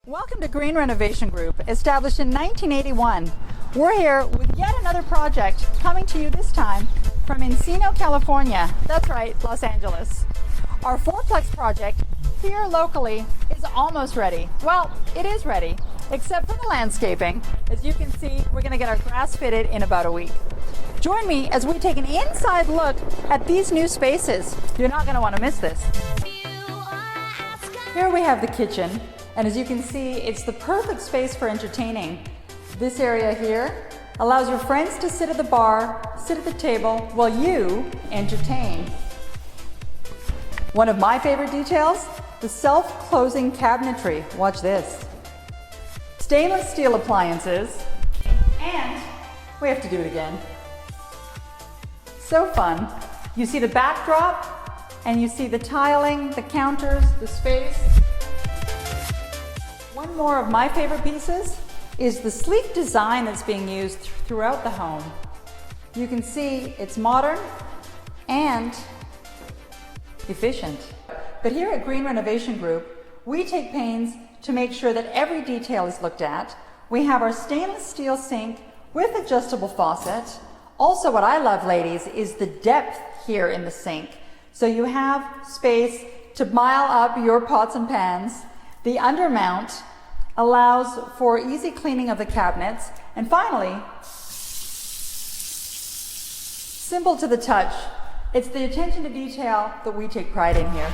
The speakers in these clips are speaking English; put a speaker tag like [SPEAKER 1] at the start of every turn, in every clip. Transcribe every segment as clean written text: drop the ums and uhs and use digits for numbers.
[SPEAKER 1] Welcome to Green Renovation Group, established in 1981. We're here with yet another project coming to you this time from Encino, California. That's right, Los Angeles. Our fourplex project here locally is almost ready. Well, it is ready, except for the landscaping. As you can see, we're going to get our grass fitted in about a week. Join me as we take an inside look at these new spaces. You're not going to want to miss this. Here we have the kitchen. And as you can see, it's the perfect space for entertaining. This area here allows your friends to sit at the bar, sit at the table, while you entertain. One of my favorite details, the self-closing cabinetry. Watch this. Stainless steel appliances, and we have to do it again. So fun. You see the backdrop, and you see the tiling, the counters, the space. One more of my favorite pieces is the sleek design that's being used throughout the home. You can see it's modern and efficient. But here at Green Renovation Group, we take pains to make sure that every detail is looked at. We have our stainless steel sink with adjustable faucet. Also, what I love, ladies, is the depth here in the sink. So you have space to mile up your pots and pans. The undermount allows for easy cleaning of the cabinets. And finally, simple to the touch. It's the attention to detail that we take pride in here.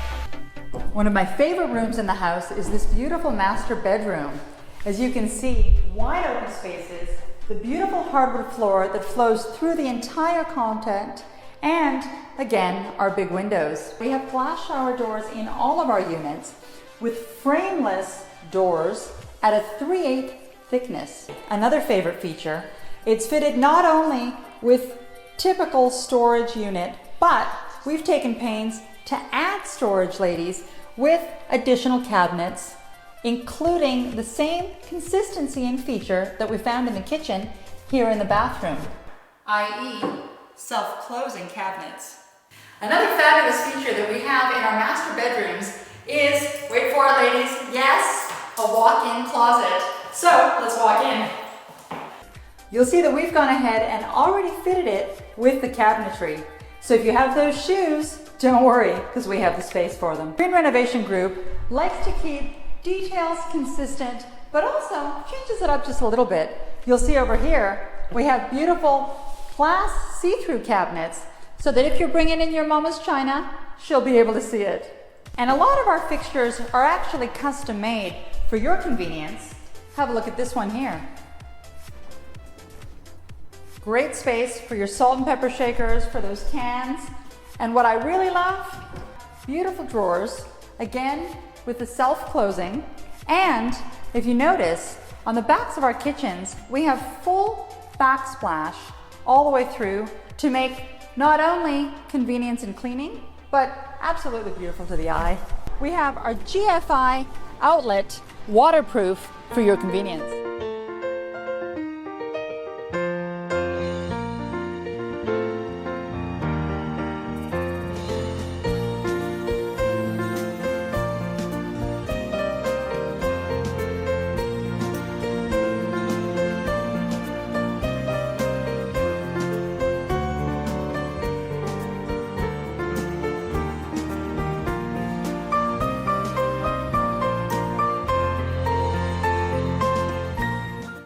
[SPEAKER 1] One of my favorite rooms in the house is this beautiful master bedroom. As you can see, wide open spaces, the beautiful hardwood floor that flows through the entire content, and again, our big windows. We have glass shower doors in all of our units with frameless doors at a 3/8 thickness. Another favorite feature, it's fitted not only with typical storage unit, but we've taken pains to add storage, ladies, with additional cabinets, including the same consistency and feature that we found in the kitchen here in the bathroom, i.e. self-closing cabinets. Another fabulous feature that we have in our master bedrooms is, wait for it, ladies, yes, a walk-in closet. So let's walk in. You'll see that we've gone ahead and already fitted it with the cabinetry. So if you have those shoes, don't worry, because we have the space for them. Green Renovation Group likes to keep details consistent, but also changes it up just a little bit. You'll see over here, we have beautiful glass see-through cabinets, so that if you're bringing in your mama's china, she'll be able to see it. And a lot of our fixtures are actually custom made for your convenience. Have a look at this one here. Great space for your salt and pepper shakers, for those cans. And what I really love, beautiful drawers, again with the self-closing. And if you notice, on the backs of our kitchens, we have full backsplash all the way through to make not only convenience in cleaning, but absolutely beautiful to the eye. We have our GFI outlet waterproof for your convenience.